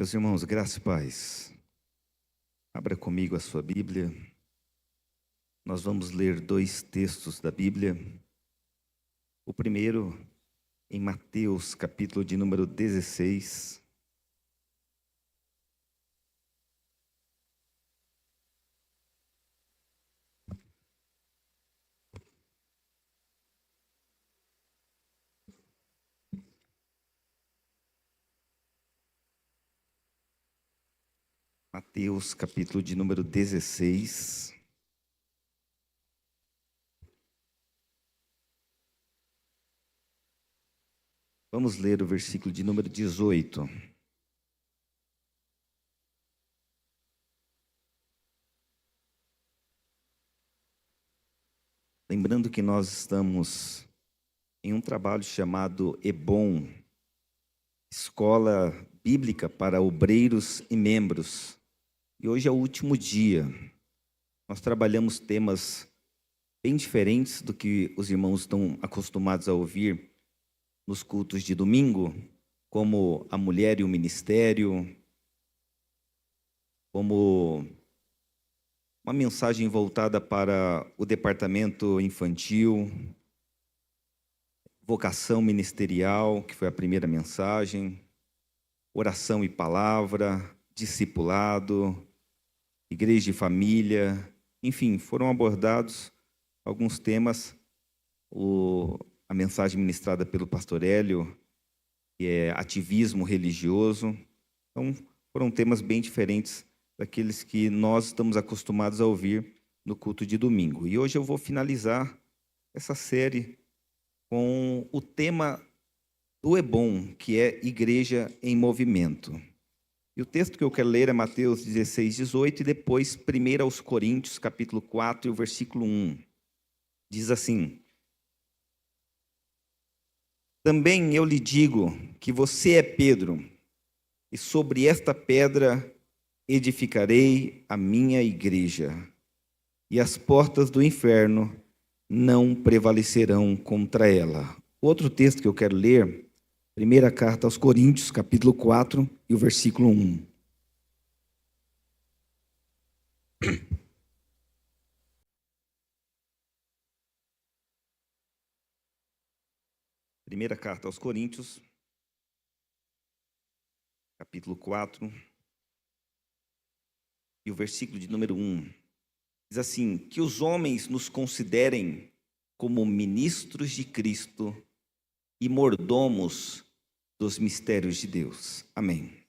Meus irmãos, graça e paz. Abra comigo a sua Bíblia. Nós vamos ler dois textos da Bíblia. O primeiro, em Mateus, capítulo de número 16. Mateus, capítulo de número 16. Vamos ler o versículo de número 18. Lembrando que nós estamos em um trabalho chamado EBOM, Escola Bíblica para Obreiros e Membros. E hoje é o último dia. Nós trabalhamos temas bem diferentes do que os irmãos estão acostumados a ouvir nos cultos de domingo, como a mulher e o ministério, como uma mensagem voltada para o departamento infantil, vocação ministerial, que foi a primeira mensagem, oração e palavra, discipulado, igreja e família, enfim, foram abordados alguns temas. A mensagem ministrada pelo pastor Hélio, que é ativismo religioso. Então, foram temas bem diferentes daqueles que nós estamos acostumados a ouvir no culto de domingo. E hoje eu vou finalizar essa série com o tema do EBOM, que é Igreja em Movimento. E o texto que eu quero ler é Mateus 16, 18, e depois 1 aos Coríntios, capítulo 4, e o versículo 1. Diz assim: Também eu lhe digo que você é Pedro, e sobre esta pedra edificarei a minha igreja, e as portas do inferno não prevalecerão contra ela. Outro texto que eu quero ler, primeira carta aos Coríntios, capítulo 4, e o versículo 1. Primeira carta aos Coríntios, capítulo 4, e o versículo de número 1. Diz assim: que os homens nos considerem como ministros de Cristo e mordomos dos mistérios de Deus. Amém.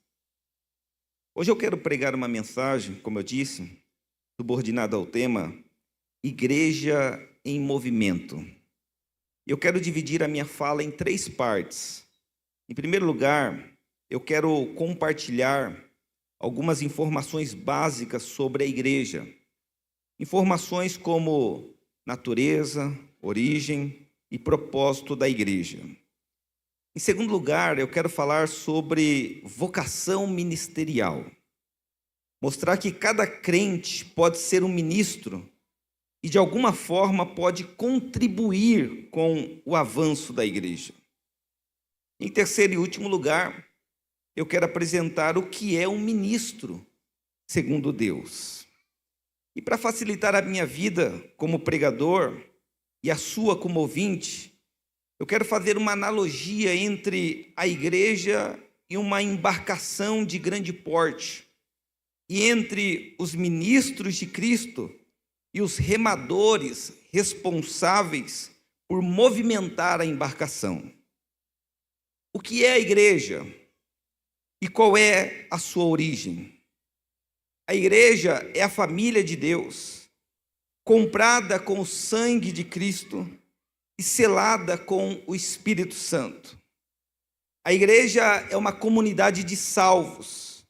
Hoje eu quero pregar uma mensagem, como eu disse, subordinada ao tema Igreja em Movimento. Eu quero dividir a minha fala em 3 partes. Em primeiro lugar, eu quero compartilhar algumas informações básicas sobre a igreja. Informações como natureza, origem e propósito da igreja. Em segundo lugar, eu quero falar sobre vocação ministerial. Mostrar que cada crente pode ser um ministro e, de alguma forma, pode contribuir com o avanço da igreja. Em terceiro e último lugar, eu quero apresentar o que é um ministro, segundo Deus. E para facilitar a minha vida como pregador e a sua como ouvinte, eu quero fazer uma analogia entre a igreja e uma embarcação de grande porte, e entre os ministros de Cristo e os remadores responsáveis por movimentar a embarcação. O que é a igreja e qual é a sua origem? A igreja é a família de Deus, comprada com o sangue de Cristo e selada com o Espírito Santo. A igreja é uma comunidade de salvos,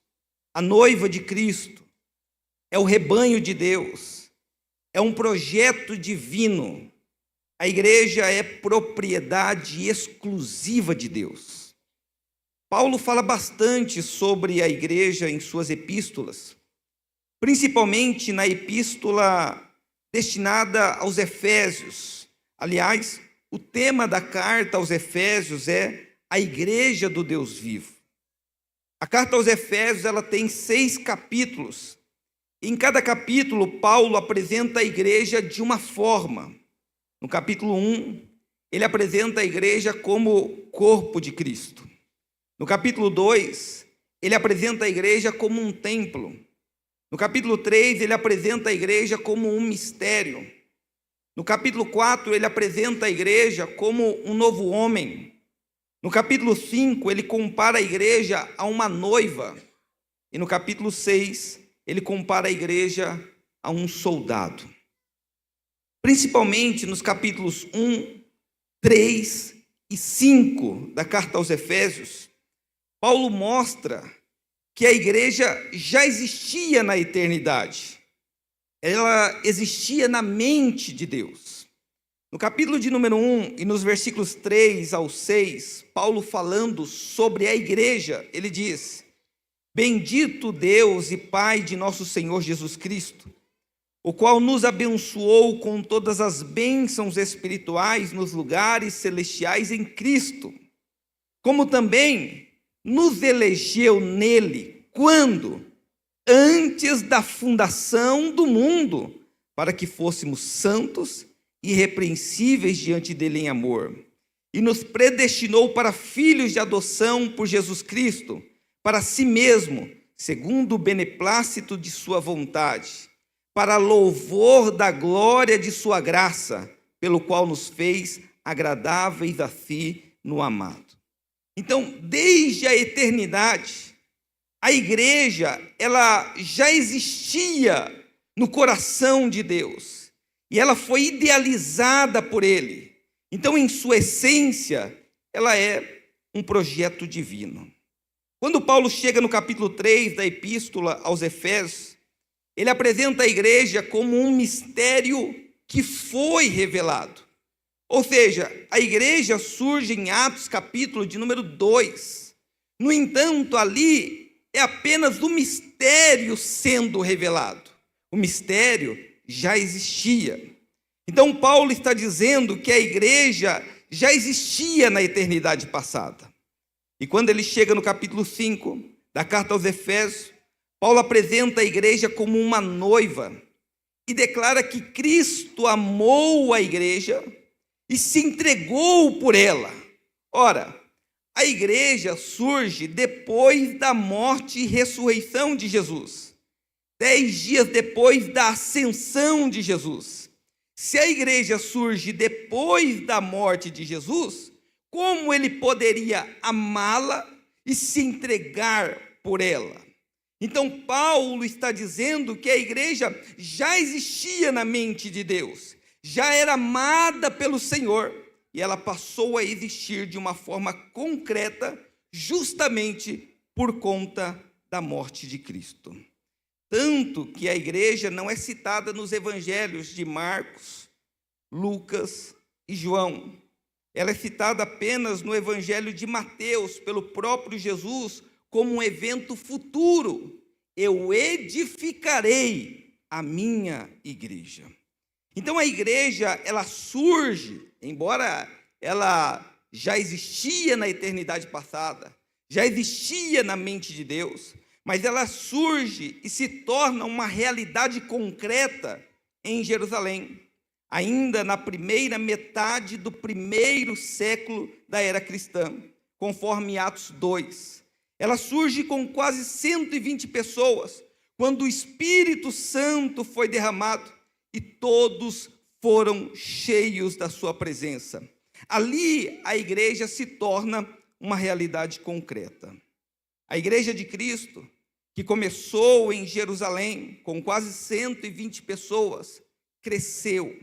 a noiva de Cristo, é o rebanho de Deus, é um projeto divino. A igreja é propriedade exclusiva de Deus. Paulo fala bastante sobre a igreja em suas epístolas, principalmente na epístola destinada aos Efésios. Aliás, o tema da carta aos Efésios é a igreja do Deus vivo. A carta aos Efésios, ela tem 6 capítulos. Em cada capítulo, Paulo apresenta a igreja de uma forma. No capítulo 1, ele apresenta a igreja como corpo de Cristo. No capítulo 2, ele apresenta a igreja como um templo. No capítulo 3, ele apresenta a igreja como um mistério. No capítulo 4, ele apresenta a igreja como um novo homem. No capítulo 5, ele compara a igreja a uma noiva. E no capítulo 6, ele compara a igreja a um soldado. Principalmente nos capítulos 1, 3 e 5 da carta aos Efésios, Paulo mostra que a igreja já existia na eternidade. Ela existia na mente de Deus. No capítulo de número 1 e nos versículos 3 ao 6, Paulo falando sobre a igreja, ele diz: Bendito Deus e Pai de nosso Senhor Jesus Cristo, o qual nos abençoou com todas as bênçãos espirituais nos lugares celestiais em Cristo, como também nos elegeu nele, quando? Antes da fundação do mundo, para que fôssemos santos e irrepreensíveis diante dele em amor, e nos predestinou para filhos de adoção por Jesus Cristo, para si mesmo, segundo o beneplácito de sua vontade, para louvor da glória de sua graça, pelo qual nos fez agradáveis a si no amado. Então, desde a eternidade, a igreja, ela já existia no coração de Deus, e ela foi idealizada por ele. Então, em sua essência, ela é um projeto divino. Quando Paulo chega no capítulo 3 da epístola aos Efésios, ele apresenta a igreja como um mistério que foi revelado. Ou seja, a igreja surge em Atos capítulo de número 2. No entanto, ali é apenas o mistério sendo revelado. O mistério já existia. Então, Paulo está dizendo que a igreja já existia na eternidade passada. E quando ele chega no capítulo 5 da carta aos Efésios, Paulo apresenta a igreja como uma noiva e declara que Cristo amou a igreja e se entregou por ela. Ora, a igreja surge depois da morte e ressurreição de Jesus, 10 dias depois da ascensão de Jesus. Se a igreja surge depois da morte de Jesus, como ele poderia amá-la e se entregar por ela? Então, Paulo está dizendo que a igreja já existia na mente de Deus, já era amada pelo Senhor, e ela passou a existir de uma forma concreta, justamente por conta da morte de Cristo. Tanto que a igreja não é citada nos evangelhos de Marcos, Lucas e João. Ela é citada apenas no evangelho de Mateus, pelo próprio Jesus, como um evento futuro. Eu edificarei a minha igreja. Então a igreja, ela surge, embora ela já existia na eternidade passada, já existia na mente de Deus, mas ela surge e se torna uma realidade concreta em Jerusalém, ainda na primeira metade do primeiro século da era cristã, conforme Atos 2. Ela surge com quase 120 pessoas, quando o Espírito Santo foi derramado e todos foram cheios da sua presença. Ali a igreja se torna uma realidade concreta. A igreja de Cristo, que começou em Jerusalém com quase 120 pessoas, cresceu.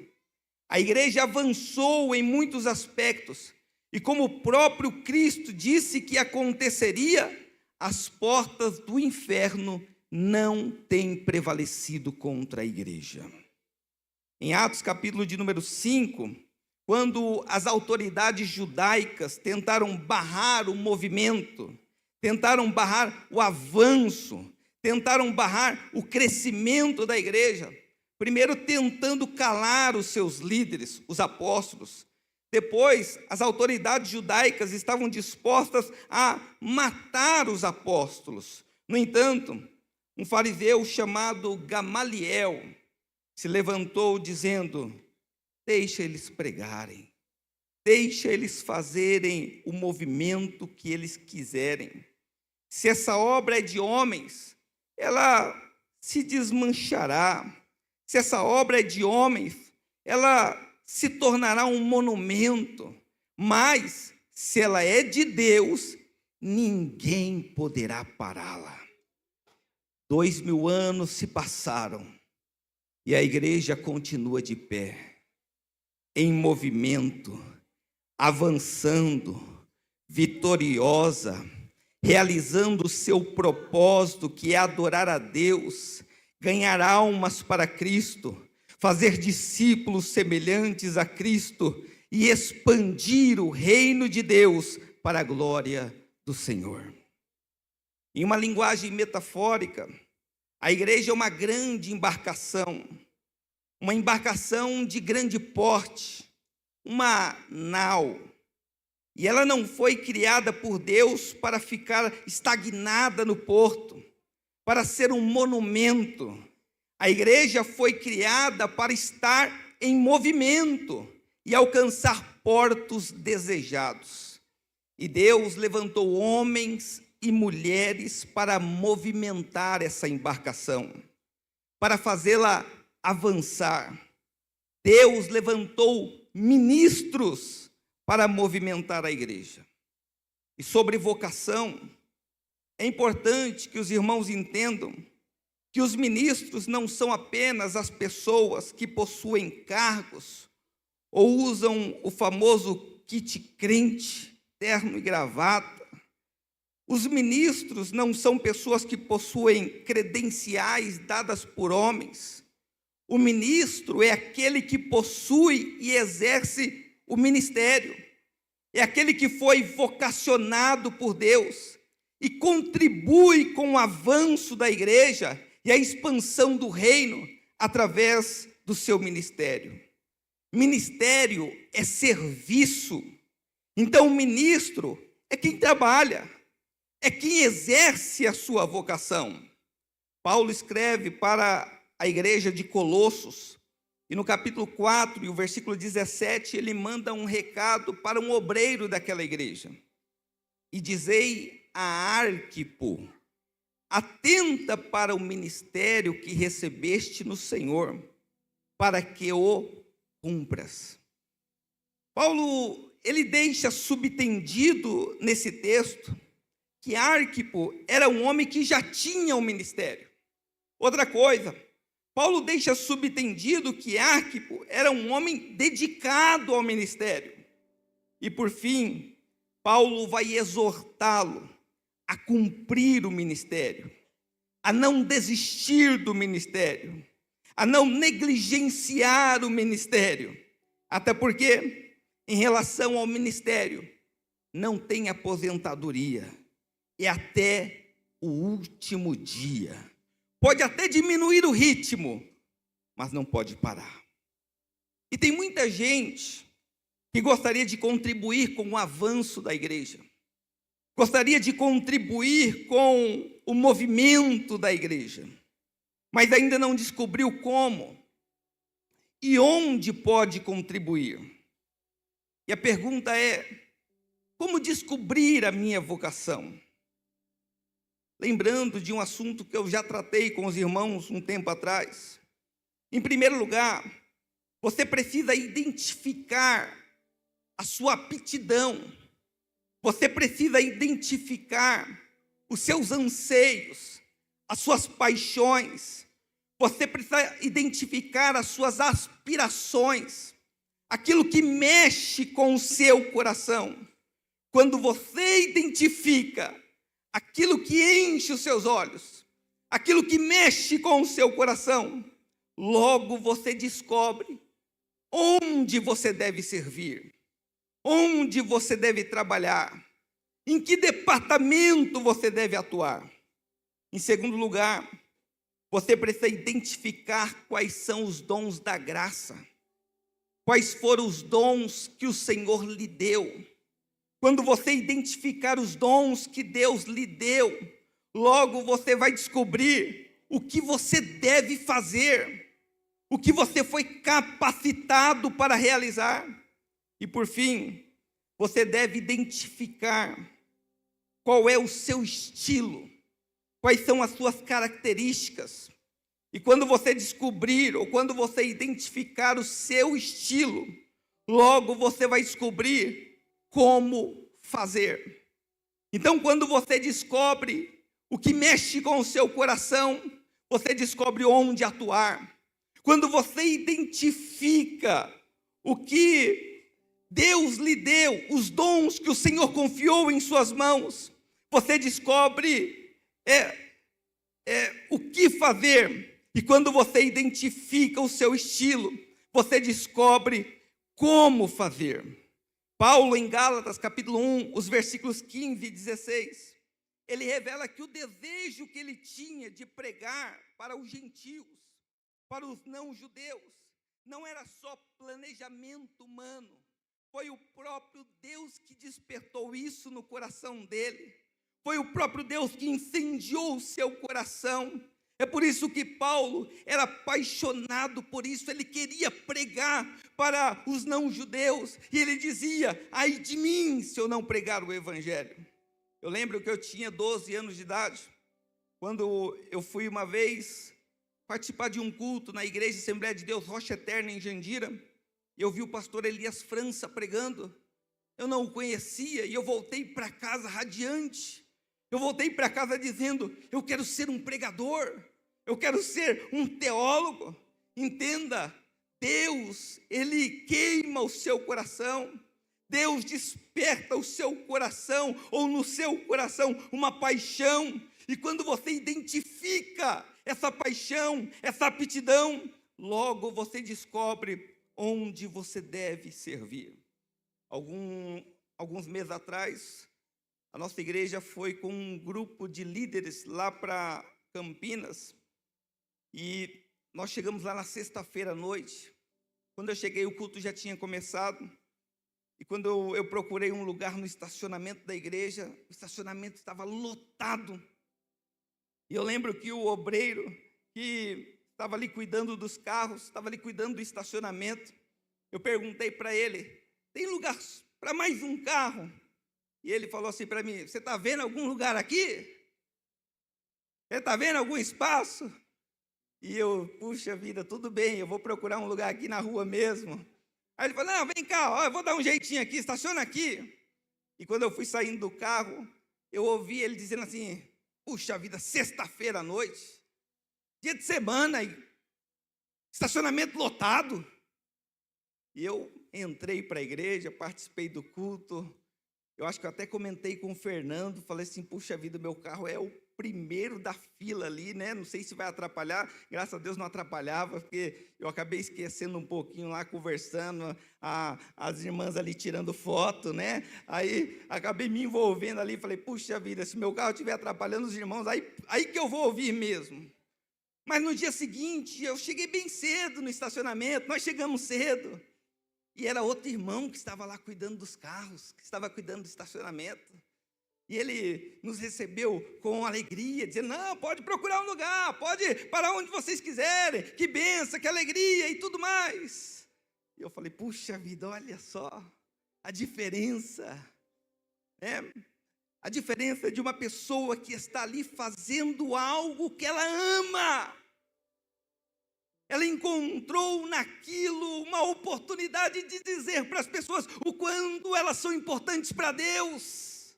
A igreja avançou em muitos aspectos, e como o próprio Cristo disse que aconteceria, as portas do inferno não têm prevalecido contra a igreja. Em Atos capítulo de número 5, quando as autoridades judaicas tentaram barrar o movimento, tentaram barrar o avanço, tentaram barrar o crescimento da igreja, primeiro tentando calar os seus líderes, os apóstolos, Depois, as autoridades judaicas estavam dispostas a matar os apóstolos. No entanto, um fariseu chamado Gamaliel se levantou dizendo: deixa eles pregarem, deixa eles fazerem o movimento que eles quiserem. Se essa obra é de homens, ela se desmanchará. Se essa obra é de homens, ela se tornará um monumento. Mas, se ela é de Deus, ninguém poderá pará-la. 2000 anos se passaram e a igreja continua de pé, em movimento, avançando, vitoriosa, realizando o seu propósito, que é adorar a Deus, ganhar almas para Cristo, fazer discípulos semelhantes a Cristo e expandir o reino de Deus para a glória do Senhor. Em uma linguagem metafórica, a igreja é uma grande embarcação, uma embarcação de grande porte, uma nau. E ela não foi criada por Deus para ficar estagnada no porto, para ser um monumento. A igreja foi criada para estar em movimento e alcançar portos desejados. E Deus levantou homens e mulheres para movimentar essa embarcação, para fazê-la avançar. Deus levantou ministros para movimentar a igreja. E sobre vocação, é importante que os irmãos entendam que os ministros não são apenas as pessoas que possuem cargos ou usam o famoso kit crente, terno e gravata. Os ministros não são pessoas que possuem credenciais dadas por homens. O ministro é aquele que possui e exerce o ministério. É aquele que foi vocacionado por Deus e contribui com o avanço da igreja e a expansão do reino através do seu ministério. Ministério é serviço. Então, o ministro é quem trabalha, é quem exerce a sua vocação. Paulo escreve para a igreja de Colossos, e no capítulo 4, e o versículo 17, ele manda um recado para um obreiro daquela igreja. E dizei a Arquipo: atenta para o ministério que recebeste no Senhor, para que o cumpras. Paulo, ele deixa subtendido nesse texto que Arquipo era um homem que já tinha um ministério. Outra coisa, Paulo deixa subtendido que Arquipo era um homem dedicado ao ministério. E por fim, Paulo vai exortá-lo a cumprir o ministério, a não desistir do ministério, a não negligenciar o ministério. Até porque, em relação ao ministério, não tem aposentadoria, é até o último dia. Pode até diminuir o ritmo, mas não pode parar. E tem muita gente que gostaria de contribuir com o avanço da igreja, gostaria de contribuir com o movimento da igreja, mas ainda não descobriu como e onde pode contribuir. E a pergunta é: como descobrir a minha vocação? Lembrando de um assunto que eu já tratei com os irmãos um tempo atrás. Em primeiro lugar, você precisa identificar a sua aptidão. Você precisa identificar os seus anseios, as suas paixões. Você precisa identificar as suas aspirações, aquilo que mexe com o seu coração. Quando você identifica aquilo que enche os seus olhos, aquilo que mexe com o seu coração, logo você descobre onde você deve servir, onde você deve trabalhar, em que departamento você deve atuar. Em segundo lugar, você precisa identificar quais são os dons da graça. quais foram os dons que o Senhor lhe deu. Quando você identificar os dons que Deus lhe deu, logo você vai descobrir o que você deve fazer, o que você foi capacitado para realizar. E por fim, você deve identificar qual é o seu estilo, quais são as suas características. E quando você descobrir, ou quando você identificar o seu estilo, logo você vai descobrir como fazer. Então, quando você descobre o que mexe com o seu coração, você descobre onde atuar. Quando você identifica o que Deus lhe deu, os dons que o Senhor confiou em suas mãos, você descobre o que fazer. E quando você identifica o seu estilo, você descobre como fazer. Paulo, em Gálatas, capítulo 1, os versículos 15 e 16, ele revela que o desejo que ele tinha de pregar para os gentios, para os não-judeus, não era só planejamento humano, foi o próprio Deus que despertou isso no coração dele, foi o próprio Deus que incendiou o seu coração. É por isso que Paulo era apaixonado por isso, ele queria pregar para os não-judeus, e ele dizia: ai de mim se eu não pregar o evangelho. Eu lembro que eu tinha 12 anos de idade, quando eu fui uma vez participar de um culto na igreja Assembleia de Deus Rocha Eterna em Jandira, e eu vi o pastor Elias França pregando. Eu não o conhecia, e eu voltei para casa radiante. Eu voltei para casa dizendo: eu quero ser um pregador, eu quero ser um teólogo. Entenda, Deus, Ele queima o seu coração, Deus desperta o seu coração, ou no seu coração, uma paixão, e quando você identifica essa paixão, essa aptidão, logo você descobre onde você deve servir. Alguns meses atrás, a nossa igreja foi com um grupo de líderes lá para Campinas, e nós chegamos lá na sexta-feira à noite. Quando eu cheguei, o culto já tinha começado, e quando eu procurei um lugar no estacionamento da igreja, o estacionamento estava lotado, e eu lembro que o obreiro que estava ali cuidando dos carros, estava ali cuidando do estacionamento, eu perguntei para ele: tem lugar para mais um carro? E ele falou assim para mim: você está vendo algum lugar aqui? Você está vendo algum espaço? E eu: puxa vida, tudo bem, eu vou procurar um lugar aqui na rua mesmo. Aí ele falou: não, vem cá, ó, eu vou dar um jeitinho aqui, estaciona aqui. E quando eu fui saindo do carro, eu ouvi ele dizendo assim: puxa vida, sexta-feira à noite, dia de semana, estacionamento lotado. E eu entrei para a igreja, participei do culto. Eu acho que eu até comentei com o Fernando, falei assim: puxa vida, meu carro é o primeiro da fila ali, né? Não sei se vai atrapalhar. Graças a Deus não atrapalhava, porque eu acabei esquecendo um pouquinho lá, conversando, as irmãs ali tirando foto, né? Aí acabei me envolvendo ali, falei: puxa vida, se meu carro estiver atrapalhando os irmãos, aí que eu vou ouvir mesmo. Mas no dia seguinte, eu cheguei bem cedo no estacionamento, nós chegamos cedo. E era outro irmão que estava lá cuidando dos carros, que estava cuidando do estacionamento. E ele nos recebeu com alegria, dizendo: não, pode procurar um lugar, pode parar onde vocês quiserem, que benção, que alegria e tudo mais. E eu falei: puxa vida, olha só a diferença, a diferença de uma pessoa que está ali fazendo algo que ela ama. Ela encontrou naquilo uma oportunidade de dizer para as pessoas o quanto elas são importantes para Deus.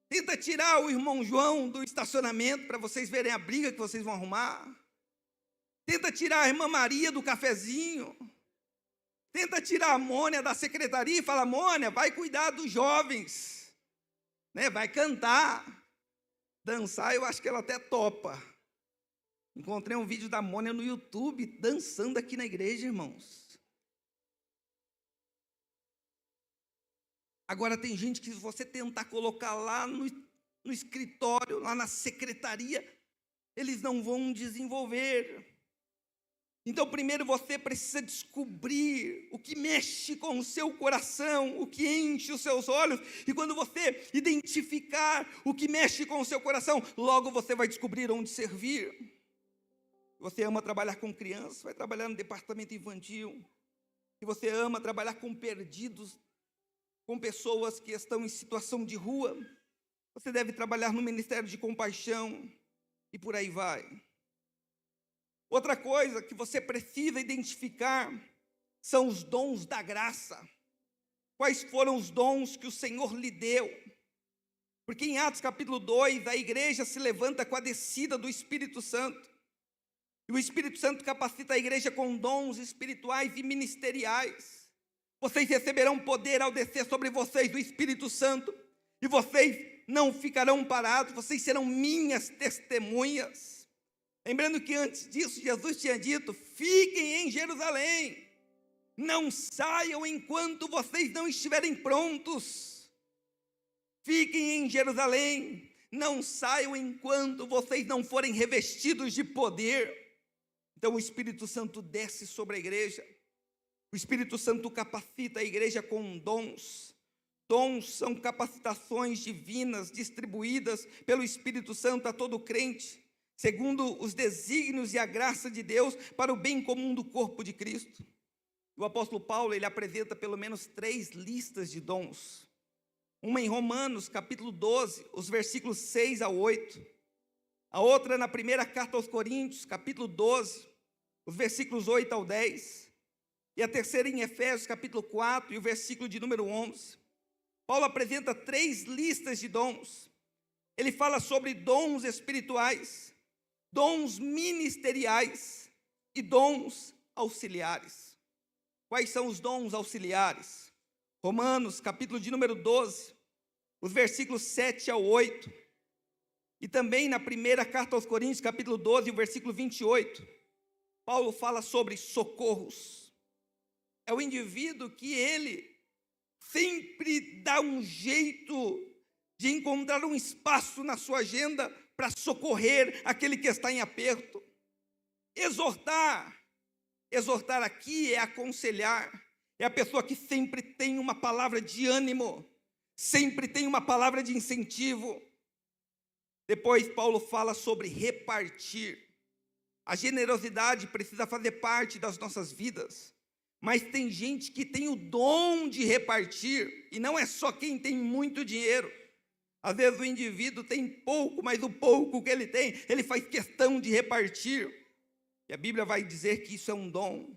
Tenta tirar o irmão João do estacionamento para vocês verem a briga que vocês vão arrumar. Tenta tirar a irmã Maria do cafezinho. Tenta tirar a Mônia da secretaria e fala: Mônia, vai cuidar dos jovens, né? Vai cantar, dançar, eu acho que ela até topa. Encontrei um vídeo da Mônia no YouTube, dançando aqui na igreja, irmãos. Agora tem gente que, se você tentar colocar lá no escritório, lá na secretaria, eles não vão desenvolver. Então, primeiro você precisa descobrir o que mexe com o seu coração, o que enche os seus olhos. E quando você identificar o que mexe com o seu coração, logo você vai descobrir onde servir. Você ama trabalhar com crianças, vai trabalhar no departamento infantil. Se você ama trabalhar com perdidos, com pessoas que estão em situação de rua, você deve trabalhar no Ministério de Compaixão e por aí vai. Outra coisa que você precisa identificar são os dons da graça. Quais foram os dons que o Senhor lhe deu? Porque em Atos capítulo 2, a igreja se levanta com a descida do Espírito Santo. E o Espírito Santo capacita a igreja com dons espirituais e ministeriais. Vocês receberão poder ao descer sobre vocês do Espírito Santo. E vocês não ficarão parados, vocês serão minhas testemunhas. Lembrando que antes disso, Jesus tinha dito: fiquem em Jerusalém, não saiam enquanto vocês não estiverem prontos. Fiquem em Jerusalém, não saiam enquanto vocês não forem revestidos de poder. Então o Espírito Santo desce sobre a igreja, o Espírito Santo capacita a igreja com dons. Dons são capacitações divinas distribuídas pelo Espírito Santo a todo crente, segundo os desígnios e a graça de Deus para o bem comum do corpo de Cristo. O apóstolo Paulo, ele apresenta pelo menos 3 listas de dons. Uma em Romanos, capítulo 12, os versículos 6 a 8. A outra na primeira carta aos Coríntios, capítulo 12, os versículos 8 ao 10. E a terceira em Efésios, capítulo 4, e o versículo de número 11. Paulo apresenta 3 listas de dons. Ele fala sobre dons espirituais, dons ministeriais e dons auxiliares. Quais são os dons auxiliares? Romanos, capítulo de número 12, os versículos 7 ao 8. E também na primeira carta aos Coríntios, capítulo 12, o versículo 28, Paulo fala sobre socorros. É o indivíduo que ele sempre dá um jeito de encontrar um espaço na sua agenda para socorrer aquele que está em aperto. Exortar aqui é aconselhar, é a pessoa que sempre tem uma palavra de ânimo, sempre tem uma palavra de incentivo. Depois Paulo fala sobre repartir. A generosidade precisa fazer parte das nossas vidas, mas tem gente que tem o dom de repartir, e não é só quem tem muito dinheiro. Às vezes o indivíduo tem pouco, mas o pouco que ele tem, ele faz questão de repartir. E a Bíblia vai dizer que isso é um dom.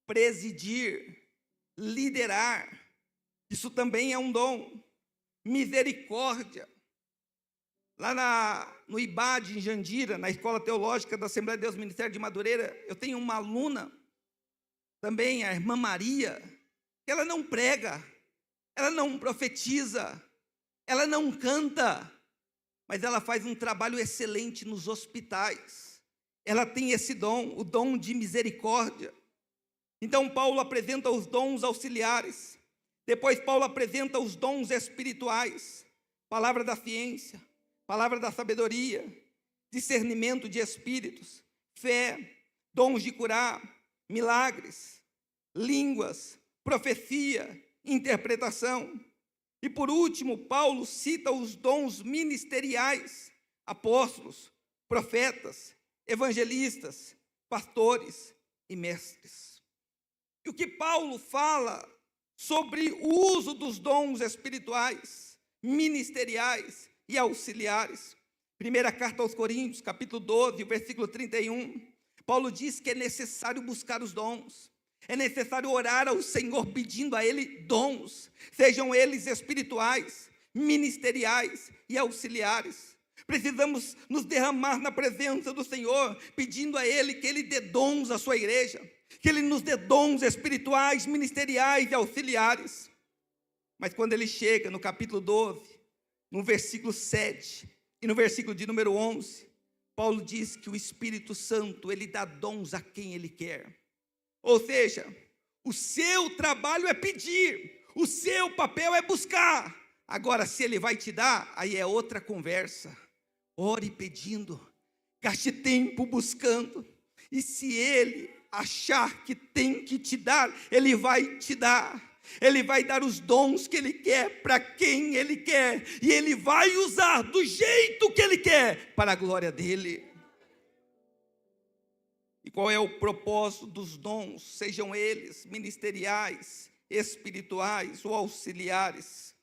Presidir, liderar, isso também é um dom. Misericórdia. Lá no IBAD, em Jandira, na Escola Teológica da Assembleia de Deus Ministério de Madureira, eu tenho uma aluna, também a irmã Maria, que ela não prega, ela não profetiza, ela não canta, mas ela faz um trabalho excelente nos hospitais. Ela tem esse dom, o dom de misericórdia. Então Paulo apresenta os dons auxiliares. Depois Paulo apresenta os dons espirituais. Palavra da ciência, palavra da sabedoria, discernimento de espíritos, fé, dons de curar, milagres, línguas, profecia, interpretação. E por último, Paulo cita os dons ministeriais, apóstolos, profetas, evangelistas, pastores e mestres. E o que Paulo fala sobre o uso dos dons espirituais, ministeriais e auxiliares? Primeira carta aos Coríntios, capítulo 12, versículo 31, Paulo diz que é necessário buscar os dons. É necessário orar ao Senhor pedindo a Ele dons, sejam eles espirituais, ministeriais e auxiliares. Precisamos nos derramar na presença do Senhor, pedindo a Ele que Ele dê dons à sua igreja, que Ele nos dê dons espirituais, ministeriais e auxiliares. Mas quando ele chega no capítulo 12, no versículo 7 e no versículo de número 11, Paulo diz que o Espírito Santo, Ele dá dons a quem Ele quer. Ou seja, o seu trabalho é pedir, o seu papel é buscar. Agora, se Ele vai te dar, aí é outra conversa. Ore pedindo, gaste tempo buscando. E se Ele achar que tem que te dar, Ele vai te dar. Ele vai dar os dons que Ele quer, para quem Ele quer, e Ele vai usar do jeito que Ele quer, para a glória dEle. E qual é o propósito dos dons, sejam eles ministeriais, espirituais ou auxiliares?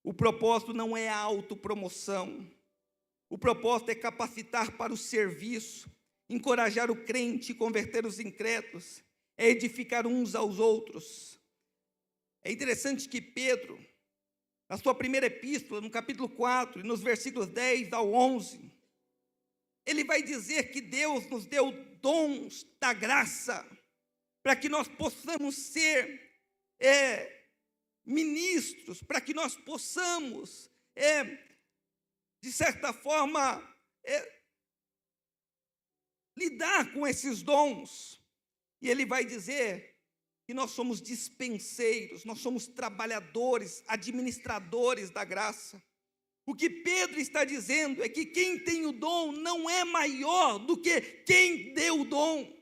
O propósito não é a autopromoção. O propósito é capacitar para o serviço, encorajar o crente e converter os incrédulos, é edificar uns aos outros. É interessante que Pedro, na sua primeira epístola, no capítulo 4, e nos versículos 10 ao 11, ele vai dizer que Deus nos deu dons da graça, para que nós possamos ser ministros, para que nós possamos, de certa forma, lidar com esses dons. E ele vai dizer que nós somos dispenseiros, nós somos trabalhadores, administradores da graça. O que Pedro está dizendo é que quem tem o dom não é maior do que quem deu o dom.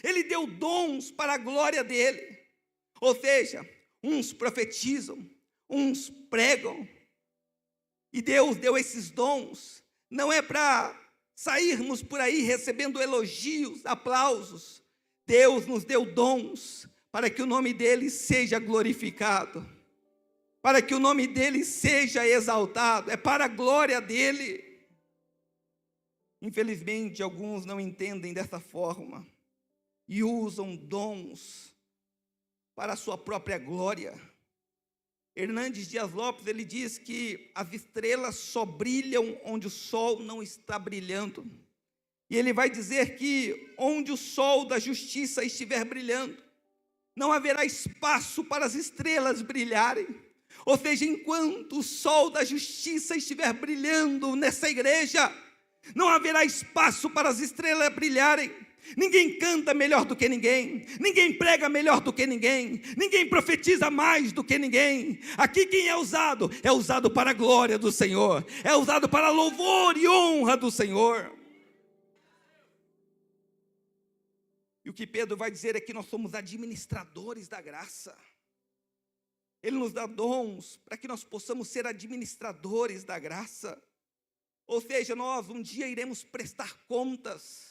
Ele deu dons para a glória dele. Ou seja, uns profetizam, uns pregam. E Deus deu esses dons, não é para sairmos por aí recebendo elogios, aplausos. Deus nos deu dons para que o nome dele seja glorificado, para que o nome dele seja exaltado, é para a glória dele. Infelizmente, alguns não entendem dessa forma e usam dons para a sua própria glória. Hernandes Dias Lopes, ele diz que as estrelas só brilham onde o sol não está brilhando. E ele vai dizer que onde o sol da justiça estiver brilhando, não haverá espaço para as estrelas brilharem. Ou seja, enquanto o sol da justiça estiver brilhando nessa igreja, não haverá espaço para as estrelas brilharem. Ninguém canta melhor do que ninguém, ninguém prega melhor do que ninguém, ninguém profetiza mais do que ninguém. Aqui quem é usado para a glória do Senhor, é usado para louvor e honra do Senhor. E o que Pedro vai dizer é que nós somos administradores da graça. Ele nos dá dons para que nós possamos ser administradores da graça. Ou seja, nós um dia iremos prestar contas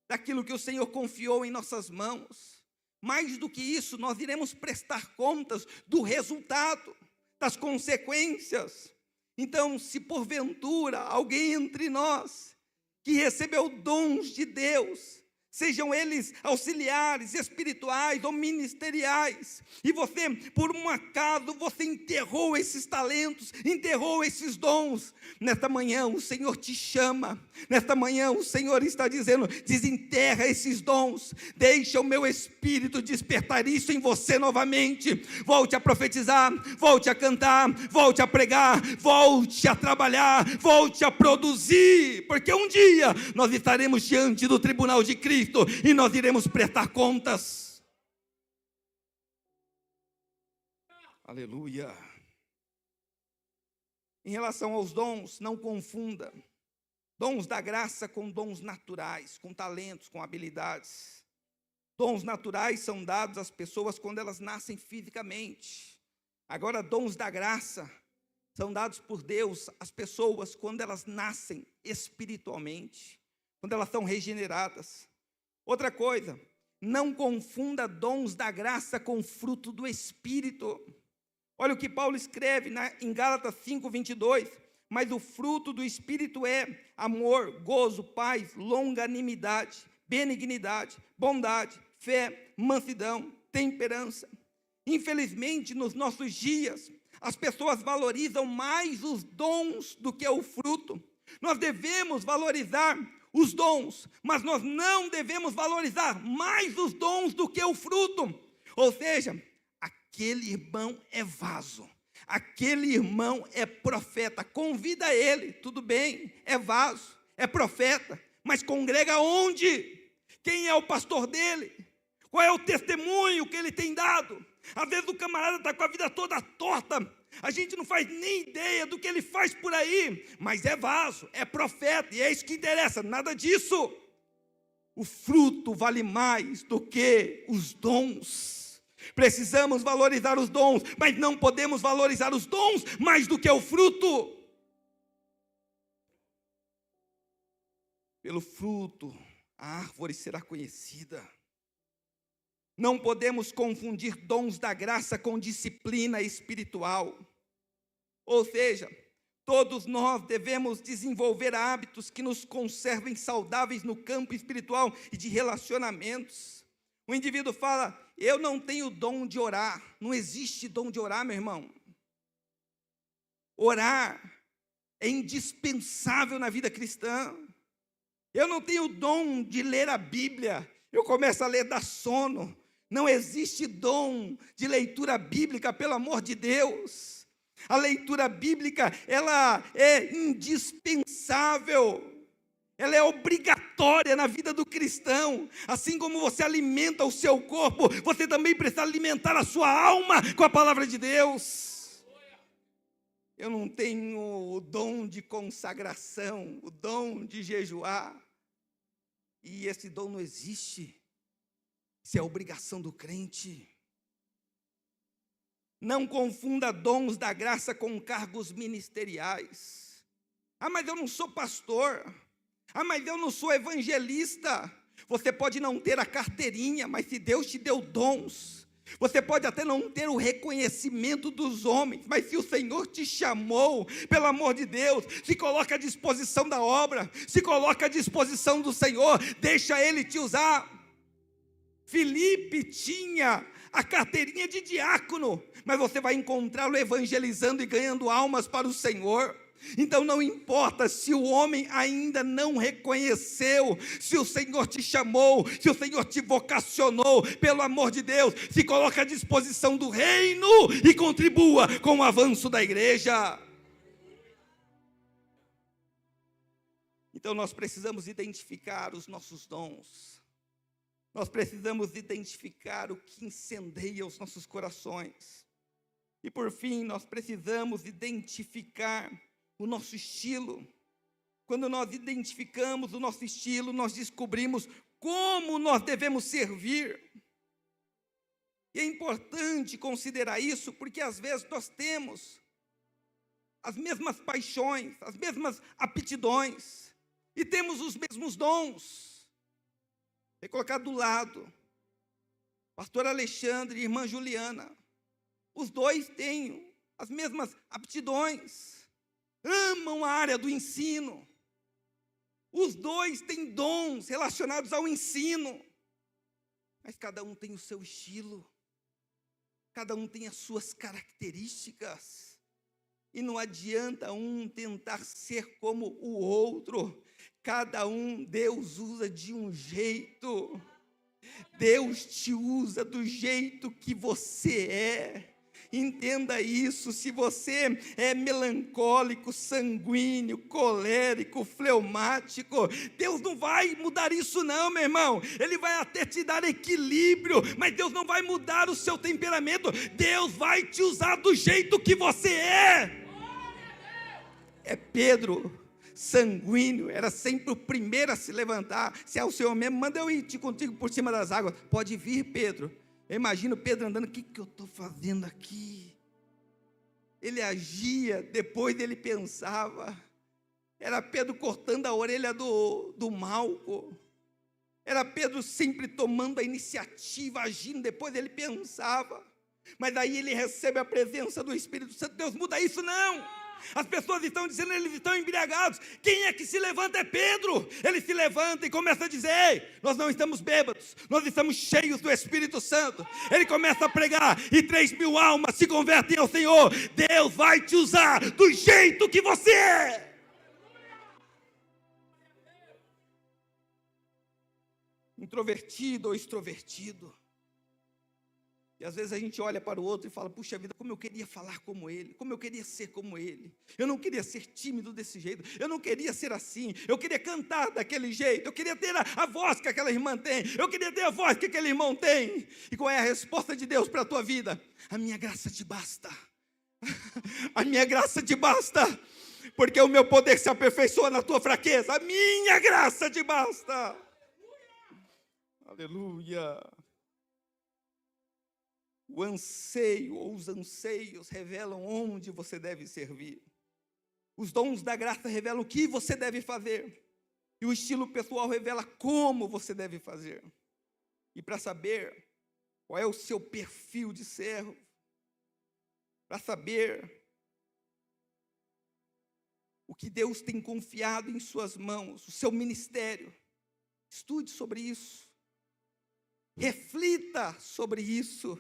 daquilo que o Senhor confiou em nossas mãos. Mais do que isso, nós iremos prestar contas do resultado, das consequências. Então, se porventura alguém entre nós que recebeu dons de Deus, sejam eles auxiliares, espirituais ou ministeriais, e você, por um acaso, você enterrou esses talentos, enterrou esses dons, nesta manhã o Senhor te chama, nesta manhã o Senhor está dizendo, desenterra esses dons, deixa o meu Espírito despertar isso em você novamente, volte a profetizar, volte a cantar, volte a pregar, volte a trabalhar, volte a produzir, porque um dia nós estaremos diante do tribunal de Cristo, e nós iremos prestar contas. Aleluia. Em relação aos dons, não confunda dons da graça com dons naturais, com talentos, com habilidades. Dons naturais são dados às pessoas quando elas nascem fisicamente. Agora, dons da graça são dados por Deus às pessoas quando elas nascem espiritualmente, quando elas são regeneradas. Outra coisa, não confunda dons da graça com fruto do Espírito. Olha o que Paulo escreve em Gálatas 5:22. Mas o fruto do Espírito é amor, gozo, paz, longanimidade, benignidade, bondade, fé, mansidão, temperança. Infelizmente, nos nossos dias, as pessoas valorizam mais os dons do que o fruto. Nós devemos valorizar os dons, mas nós não devemos valorizar mais os dons do que o fruto. Ou seja, aquele irmão é vaso, aquele irmão é profeta, convida ele, tudo bem, é vaso, é profeta, mas congrega onde? Quem é o pastor dele? Qual é o testemunho que ele tem dado? Às vezes o camarada está com a vida toda torta, a gente não faz nem ideia do que ele faz por aí, mas é vaso, é profeta, e é isso que interessa, nada disso. O fruto vale mais do que os dons. Precisamos valorizar os dons, mas não podemos valorizar os dons mais do que o fruto. Pelo fruto, a árvore será conhecida. Não podemos confundir dons da graça com disciplina espiritual. Ou seja, todos nós devemos desenvolver hábitos que nos conservem saudáveis no campo espiritual e de relacionamentos. O indivíduo fala, eu não tenho dom de orar. Não existe dom de orar, meu irmão. Orar é indispensável na vida cristã. Eu não tenho dom de ler a Bíblia. Eu começo a ler, dá sono. Não existe dom de leitura bíblica, pelo amor de Deus. A leitura bíblica, ela é indispensável. Ela é obrigatória na vida do cristão. Assim como você alimenta o seu corpo, você também precisa alimentar a sua alma com a palavra de Deus. Eu não tenho o dom de consagração, o dom de jejuar. E esse dom não existe. Isso é obrigação do crente. Não confunda dons da graça com cargos ministeriais. Ah, mas eu não sou pastor. Ah, mas eu não sou evangelista. Você pode não ter a carteirinha, mas se Deus te deu dons, você pode até não ter o reconhecimento dos homens, mas se o Senhor te chamou, pelo amor de Deus, se coloca à disposição da obra, se coloca à disposição do Senhor, deixa Ele te usar. Filipe tinha a carteirinha de diácono, mas você vai encontrá-lo evangelizando e ganhando almas para o Senhor. Então não importa se o homem ainda não reconheceu, se o Senhor te chamou, se o Senhor te vocacionou, pelo amor de Deus, se coloca à disposição do reino e contribua com o avanço da igreja. Então nós precisamos identificar os nossos dons. Nós precisamos identificar o que incendeia os nossos corações. E por fim, nós precisamos identificar o nosso estilo. Quando nós identificamos o nosso estilo, nós descobrimos como nós devemos servir. E é importante considerar isso, porque às vezes nós temos as mesmas paixões, as mesmas aptidões, e temos os mesmos dons. Vou colocar do lado, pastor Alexandre e irmã Juliana. Os dois têm as mesmas aptidões. Amam a área do ensino. Os dois têm dons relacionados ao ensino. Mas cada um tem o seu estilo. Cada um tem as suas características. E não adianta um tentar ser como o outro. Cada um Deus usa de um jeito. Deus te usa do jeito que você é. Entenda isso. Se você é melancólico, sanguíneo, colérico, fleumático, Deus não vai mudar isso não, meu irmão. Ele vai até te dar equilíbrio, mas Deus não vai mudar o seu temperamento. Deus vai te usar do jeito que você é. É Pedro, sanguíneo, era sempre o primeiro a se levantar. Se é o Senhor mesmo, manda eu ir contigo por cima das águas. Pode vir, Pedro. Eu imagino Pedro andando, o que eu estou fazendo aqui? Ele agia, depois ele pensava. Era Pedro cortando a orelha do Malco. Era Pedro sempre tomando a iniciativa, agindo, depois ele pensava. Mas daí ele recebe a presença do Espírito Santo. Deus muda isso, não. As pessoas estão dizendo, eles estão embriagados. Quem é que se levanta? É Pedro. Ele se levanta e começa a dizer, ei, nós não estamos bêbados, nós estamos cheios do Espírito Santo. Ele começa a pregar e 3.000 almas se convertem ao Senhor. Deus vai te usar do jeito que você é. Introvertido ou extrovertido. E às vezes a gente olha para o outro e fala, puxa vida, como eu queria falar como ele, como eu queria ser como ele. Eu não queria ser tímido desse jeito, eu não queria ser assim, eu queria cantar daquele jeito, eu queria ter a voz que aquela irmã tem, eu queria ter a voz que aquele irmão tem. E qual é a resposta de Deus para a tua vida? A minha graça te basta. A minha graça te basta, porque o meu poder se aperfeiçoa na tua fraqueza. A minha graça te basta. Aleluia. O anseio ou os anseios revelam onde você deve servir. Os dons da graça revelam o que você deve fazer. E o estilo pessoal revela como você deve fazer. E para saber qual é o seu perfil de servo, para saber o que Deus tem confiado em suas mãos, o seu ministério, estude sobre isso. Reflita sobre isso.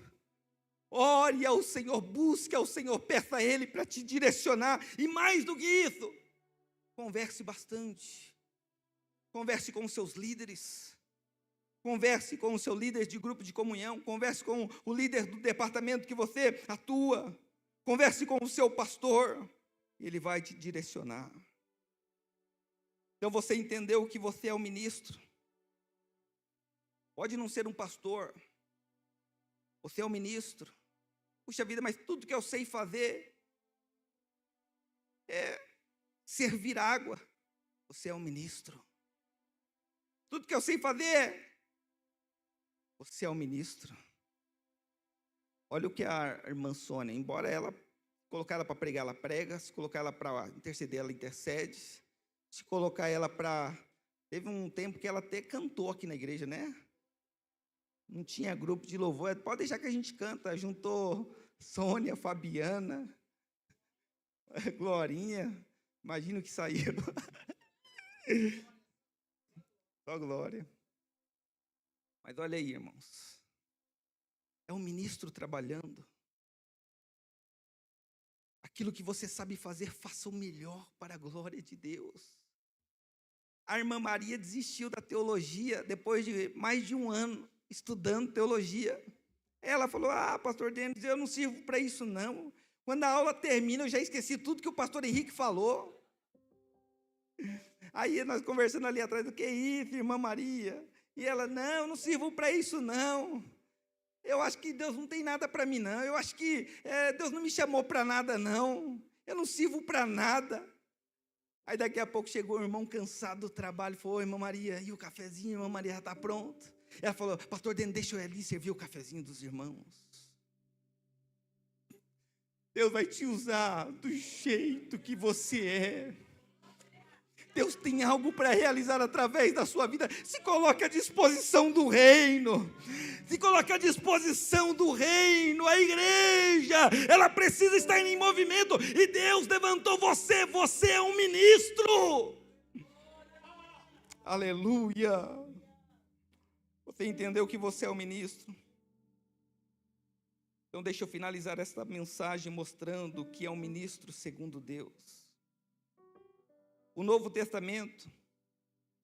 Ore ao Senhor, busque ao Senhor, peça a Ele para te direcionar. E mais do que isso, converse bastante. Converse com os seus líderes. Converse com o seu líder de grupo de comunhão. Converse com o líder do departamento que você atua. Converse com o seu pastor. Ele vai te direcionar. Então você entendeu que você é o ministro. Pode não ser um pastor. Você é o ministro. Puxa vida, mas tudo que eu sei fazer é servir água. Você é um ministro. Tudo que eu sei fazer, você é um ministro. Olha o que a irmã Sônia, embora ela, colocar ela para pregar, ela prega. Se colocar ela para interceder, ela intercede. Se colocar ela para... Teve um tempo que ela até cantou aqui na igreja, né? Não tinha grupo de louvor. Pode deixar que a gente canta. Juntou Sônia, Fabiana, Glorinha. Imagina o que saiu. Só glória. Mas olha aí, irmãos. É um ministro trabalhando. Aquilo que você sabe fazer, faça o melhor para a glória de Deus. A irmã Maria desistiu da teologia depois de mais de um ano estudando teologia. Ela falou: pastor Denis, eu não sirvo para isso não. Quando a aula termina, eu já esqueci tudo que o pastor Henrique falou. Aí nós conversando ali atrás, do que isso, irmã Maria? E ela: não, não sirvo para isso não. Eu acho que Deus não tem nada para mim não. Eu acho que Deus não me chamou para nada não. Eu não sirvo para nada. Aí daqui a pouco chegou o irmão cansado do trabalho, falou: irmã Maria, e o cafezinho? Irmã Maria já está pronto. Ela falou: pastor Denis, deixa eu ir ali servir o cafezinho dos irmãos. Deus vai te usar do jeito que você é. Deus tem algo para realizar através da sua vida. Se coloque à disposição do reino. Se coloque à disposição do reino. A igreja, ela precisa estar em movimento. E Deus levantou você. Você é um ministro. Aleluia. Você entendeu que você é um ministro? Então deixa eu finalizar esta mensagem mostrando o que é um ministro segundo Deus. O Novo Testamento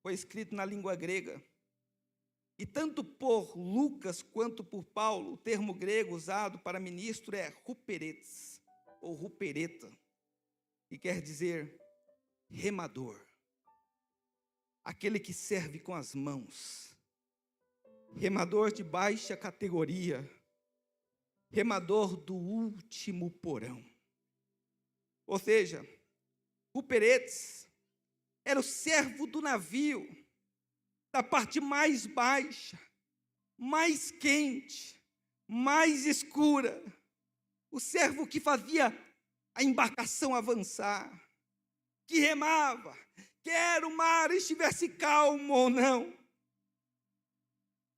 foi escrito na língua grega. E tanto por Lucas quanto por Paulo, o termo grego usado para ministro é ruperetes, ou rupereta, que quer dizer remador. Aquele que serve com as mãos. Remador de baixa categoria. Remador do último porão. Ou seja, ruperetes era o servo do navio, da parte mais baixa, mais quente, mais escura. O servo que fazia a embarcação avançar, que remava, quer o mar estivesse calmo ou não.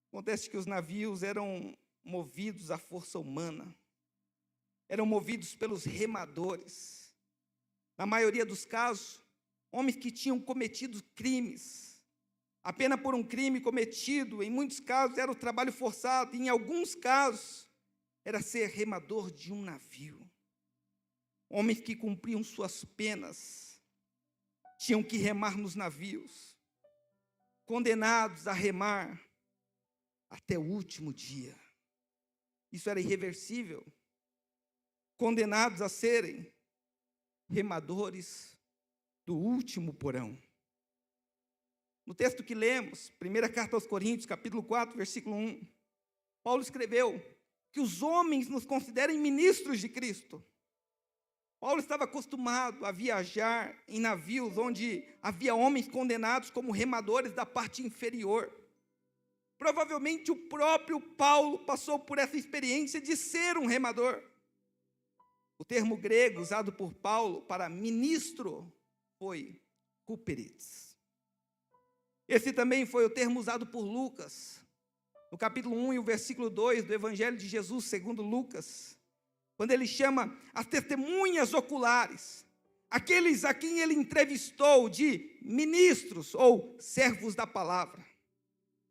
Acontece que os navios eram movidos à força humana, eram movidos pelos remadores. Na maioria dos casos, homens que tinham cometido crimes. A pena por um crime cometido, em muitos casos, era o trabalho forçado, e em alguns casos, era ser remador de um navio. Homens que cumpriam suas penas, tinham que remar nos navios, condenados a remar até o último dia. Isso era irreversível. Condenados a serem remadores do último porão. No texto que lemos, primeira carta aos Coríntios, capítulo 4, versículo 1, Paulo escreveu que os homens nos considerem ministros de Cristo. Paulo estava acostumado a viajar em navios onde havia homens condenados como remadores da parte inferior. Provavelmente o próprio Paulo passou por essa experiência de ser um remador. O termo grego usado por Paulo para ministro foi huperetes. Esse também foi o termo usado por Lucas, no capítulo 1 e o versículo 2 do Evangelho de Jesus, segundo Lucas, quando ele chama as testemunhas oculares, aqueles a quem ele entrevistou, de ministros ou servos da palavra.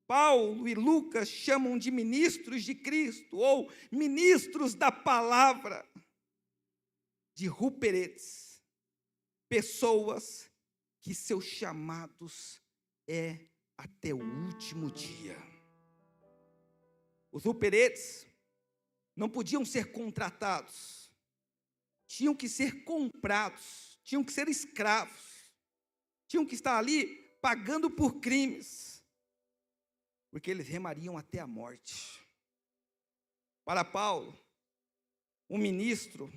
Paulo e Lucas chamam de ministros de Cristo, ou ministros da palavra, de huperetes, pessoas que seus chamados é até o último dia. Os huperetes não podiam ser contratados, tinham que ser comprados, tinham que ser escravos, tinham que estar ali pagando por crimes, porque eles remariam até a morte. Para Paulo, um ministro,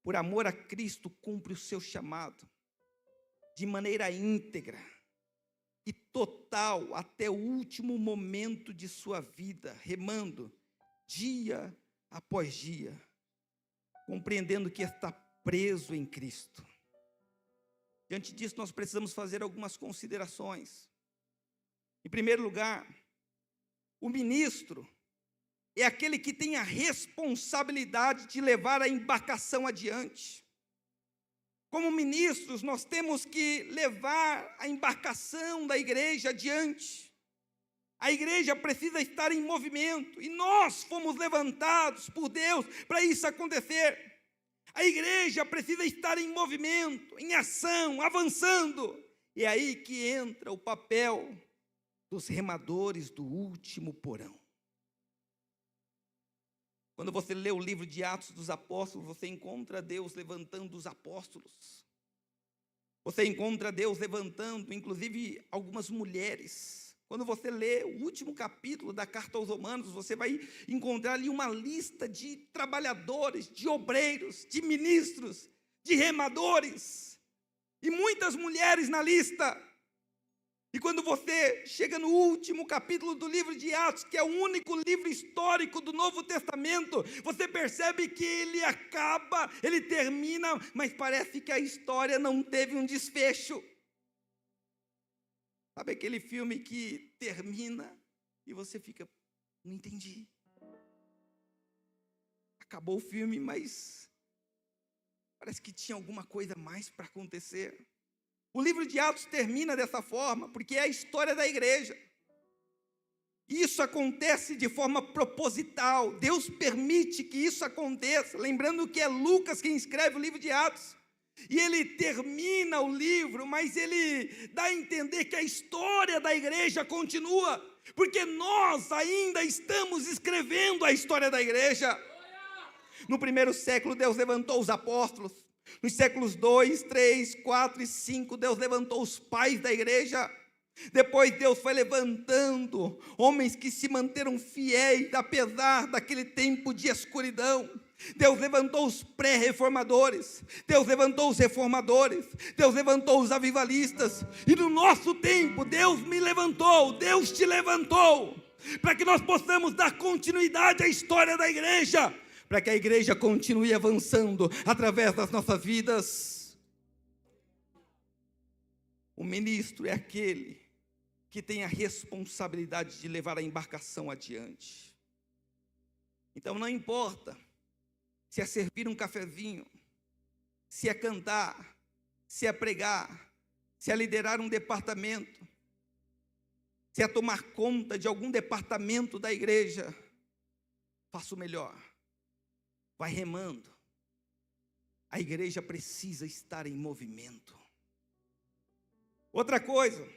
por amor a Cristo, cumpre o seu chamado de maneira íntegra e total até o último momento de sua vida, remando dia após dia, compreendendo que está preso em Cristo. Diante disso, nós precisamos fazer algumas considerações. Em primeiro lugar, o ministro é aquele que tem a responsabilidade de levar a embarcação adiante. Como ministros, nós temos que levar a embarcação da igreja adiante. A igreja precisa estar em movimento, e nós fomos levantados por Deus para isso acontecer. A igreja precisa estar em movimento, em ação, avançando. E é aí que entra o papel dos remadores do último porão. Quando você lê o livro de Atos dos Apóstolos, você encontra Deus levantando os apóstolos. Você encontra Deus levantando, inclusive, algumas mulheres. Quando você lê o último capítulo da carta aos Romanos, você vai encontrar ali uma lista de trabalhadores, de obreiros, de ministros, de remadores, e muitas mulheres na lista. E quando você chega no último capítulo do livro de Atos, que é o único livro histórico do Novo Testamento, você percebe que ele termina, mas parece que a história não teve um desfecho. Sabe aquele filme que termina e você fica, não entendi. Acabou o filme, mas parece que tinha alguma coisa mais para acontecer. O livro de Atos termina dessa forma, porque é a história da igreja. Isso acontece de forma proposital. Deus permite que isso aconteça. Lembrando que é Lucas quem escreve o livro de Atos. E ele termina o livro, mas ele dá a entender que a história da igreja continua, porque nós ainda estamos escrevendo a história da igreja. No primeiro século, Deus levantou os apóstolos. Nos séculos 2, 3, 4 e 5, Deus levantou os pais da igreja. Depois Deus foi levantando homens que se manteram fiéis, apesar daquele tempo de escuridão. Deus levantou os pré-reformadores, Deus levantou os reformadores, Deus levantou os avivalistas. E no nosso tempo, Deus me levantou, Deus te levantou, para que nós possamos dar continuidade à história da igreja, para que a igreja continue avançando através das nossas vidas. O ministro é aquele que tem a responsabilidade de levar a embarcação adiante. Então não importa se é servir um cafezinho, se é cantar, se é pregar, se é liderar um departamento, se é tomar conta de algum departamento da igreja, faça o melhor. Vai remando. A igreja precisa estar em movimento. Outra coisa,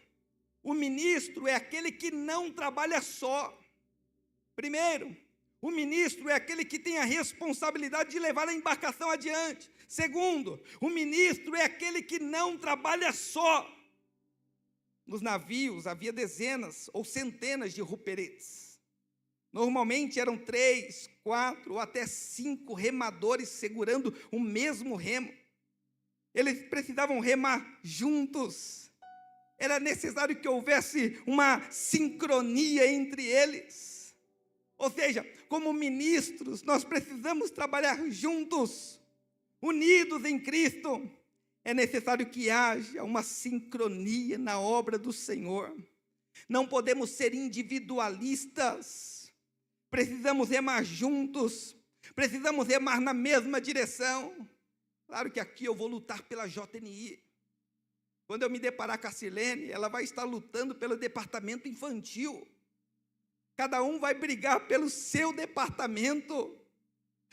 o ministro é aquele que não trabalha só. Primeiro, o ministro é aquele que tem a responsabilidade de levar a embarcação adiante. Segundo, o ministro é aquele que não trabalha só. Nos navios havia dezenas ou centenas de ruperetes. Normalmente eram 3, 4 ou até 5 remadores segurando o mesmo remo. Eles precisavam remar juntos. Era necessário que houvesse uma sincronia entre eles. Ou seja, como ministros, nós precisamos trabalhar juntos, unidos em Cristo. É necessário que haja uma sincronia na obra do Senhor. Não podemos ser individualistas. Precisamos remar juntos. Precisamos remar na mesma direção. Claro que aqui eu vou lutar pela JNI. Quando eu me deparar com a Silene, ela vai estar lutando pelo departamento infantil. Cada um vai brigar pelo seu departamento.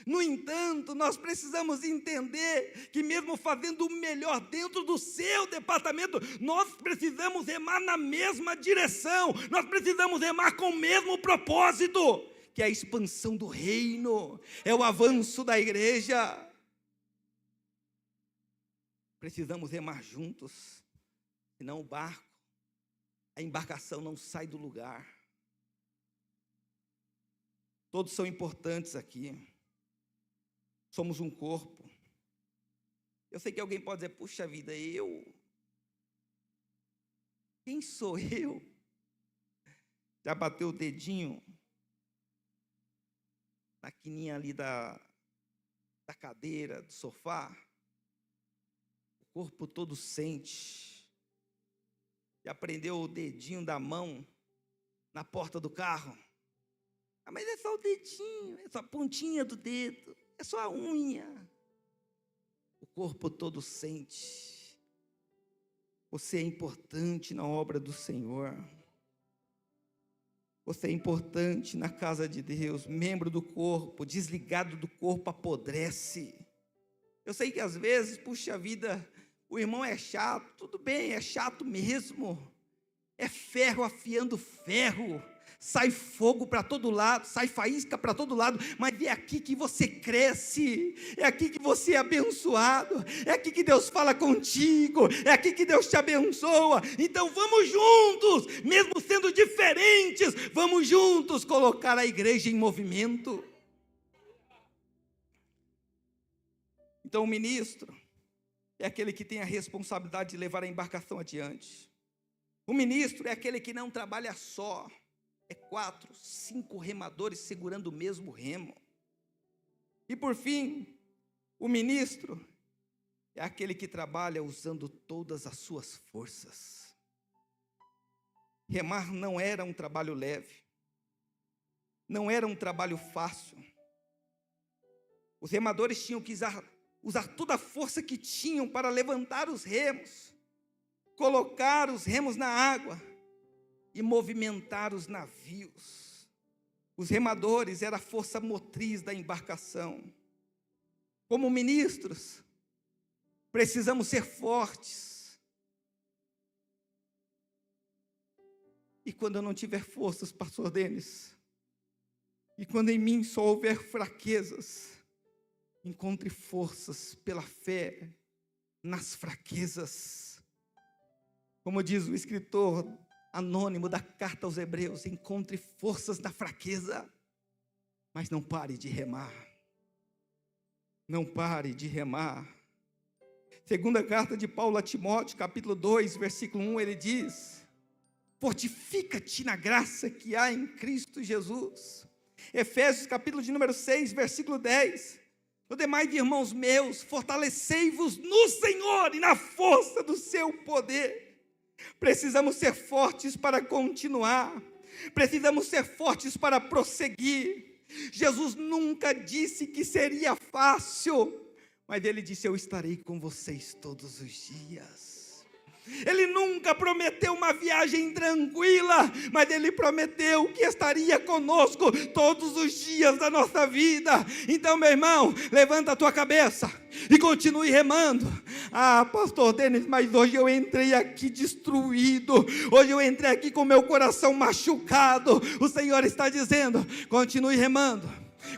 No entanto, nós precisamos entender que mesmo fazendo o melhor dentro do seu departamento, nós precisamos remar na mesma direção. Nós precisamos remar com o mesmo propósito, que é a expansão do reino, é o avanço da igreja. Precisamos remar juntos, senão o barco, a embarcação não sai do lugar. Todos são importantes aqui. Somos um corpo. Eu sei que alguém pode dizer, puxa vida, quem sou eu? Já bateu o dedinho na quininha ali da cadeira, do sofá? O corpo todo sente. Já prendeu o dedinho da mão na porta do carro? Ah, mas é só o dedinho, é só a pontinha do dedo, é só a unha. O corpo todo sente. Você é importante na obra do Senhor. Você é importante na casa de Deus, membro do corpo, desligado do corpo apodrece. Eu sei que às vezes, puxa vida, o irmão é chato, tudo bem, é chato mesmo. É ferro afiando ferro. Sai fogo para todo lado, sai faísca para todo lado, mas é aqui que você cresce, é aqui que você é abençoado, é aqui que Deus fala contigo, é aqui que Deus te abençoa. Então vamos juntos, mesmo sendo diferentes, vamos juntos colocar a igreja em movimento. Então o ministro é aquele que tem a responsabilidade de levar a embarcação adiante. O ministro é aquele que não trabalha só. É 4, 5 remadores segurando o mesmo remo. E por fim, o ministro é aquele que trabalha usando todas as suas forças. Remar não era um trabalho leve, não era um trabalho fácil. Os remadores tinham que usar toda a força que tinham para levantar os remos, colocar os remos na água e movimentar os navios. Os remadores eram a força motriz da embarcação. Como ministros, precisamos ser fortes. E quando eu não tiver forças, pastor Denis, e quando em mim só houver fraquezas, encontre forças pela fé nas fraquezas. Como diz o escritor anônimo da carta aos Hebreus, encontre forças na fraqueza, mas não pare de remar. Não pare de remar. Segunda carta de Paulo a Timóteo, capítulo 2, versículo 1, ele diz: fortifica-te na graça que há em Cristo Jesus. Efésios, capítulo de número 6, versículo 10. No demais, irmãos meus, fortalecei-vos no Senhor e na força do seu poder. Precisamos ser fortes para continuar. Precisamos ser fortes para prosseguir. Jesus nunca disse que seria fácil, mas Ele disse, eu estarei com vocês todos os dias. Ele nunca prometeu uma viagem tranquila, mas Ele prometeu que estaria conosco todos os dias da nossa vida. Então, meu irmão, levanta a tua cabeça e continue remando. Ah, pastor Denis, mas hoje eu entrei aqui destruído, hoje eu entrei aqui com meu coração machucado. O Senhor está dizendo, continue remando,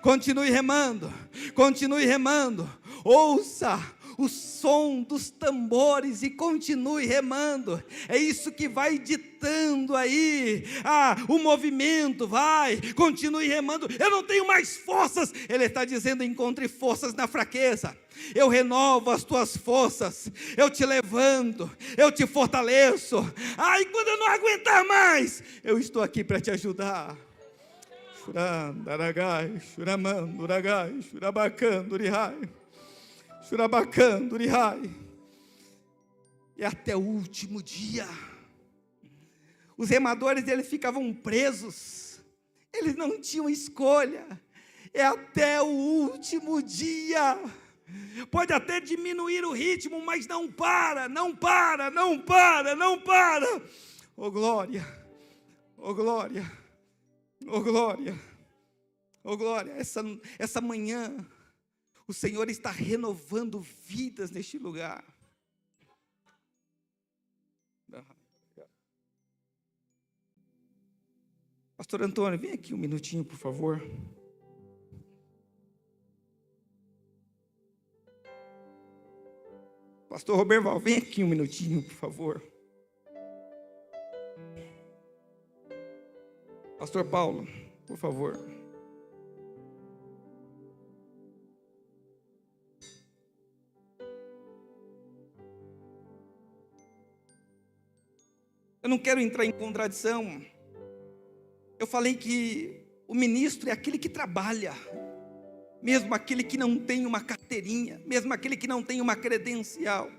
continue remando, continue remando. Ouça o som dos tambores e continue remando. É isso que vai ditando aí o movimento. Vai, continue remando. Eu não tenho mais forças. Ele está dizendo: encontre forças na fraqueza. Eu renovo as tuas forças, eu te levanto, eu te fortaleço. E quando eu não aguentar mais, eu estou aqui para te ajudar. Churandaragai, churamanduragai, churabacandurihai, churabacandurihai. E até o último dia, os remadores, eles ficavam presos, eles não tinham escolha. É até o último dia. Pode até diminuir o ritmo, mas não para, não para, não para, não para. Oh glória, oh glória, oh glória, oh glória. Essa manhã, o Senhor está renovando vidas neste lugar. Pastor Antônio, vem aqui um minutinho, por favor. Pastor Roberval, vem aqui um minutinho, por favor. Pastor Paulo, por favor. Eu não quero entrar em contradição. Eu falei que o ministro é aquele que trabalha, mesmo aquele que não tem uma carteirinha, mesmo aquele que não tem uma credencial.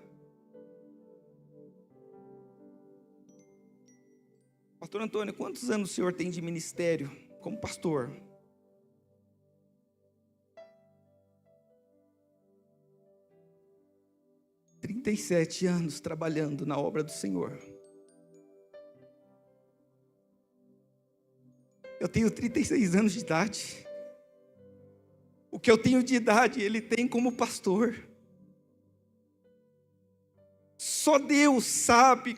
Pastor Antônio, quantos anos o senhor tem de ministério como pastor? – 37 anos trabalhando na obra do Senhor. Eu tenho 36 anos de idade. O que eu tenho de idade, ele tem como pastor. Só Deus sabe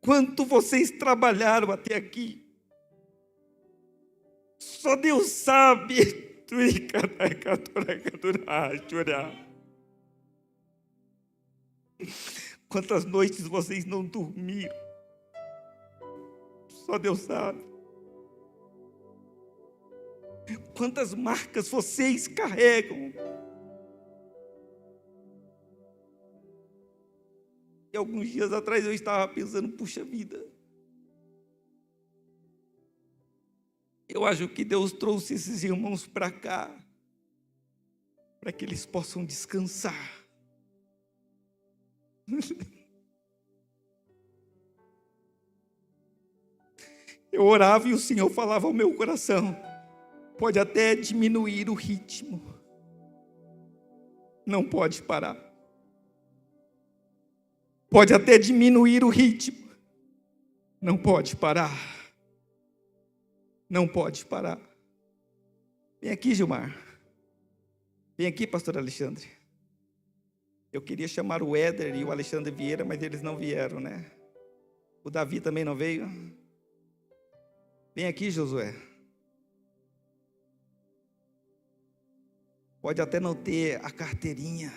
quanto vocês trabalharam até aqui. Só Deus sabe. Quantas noites vocês não dormiram. Só Deus sabe. Quantas marcas vocês carregam. E alguns dias atrás eu estava pensando, puxa vida, eu acho que Deus trouxe esses irmãos para cá, para que eles possam descansar. Eu orava e o Senhor falava ao meu coração: pode até diminuir o ritmo, não pode parar. Pode até diminuir o ritmo, não pode parar. Não pode parar. Vem aqui, Gilmar. Vem aqui, pastor Alexandre. Eu queria chamar o Éder e o Alexandre Vieira, mas eles não vieram, né? O Davi também não veio. Vem aqui, Josué. Pode até não ter a carteirinha,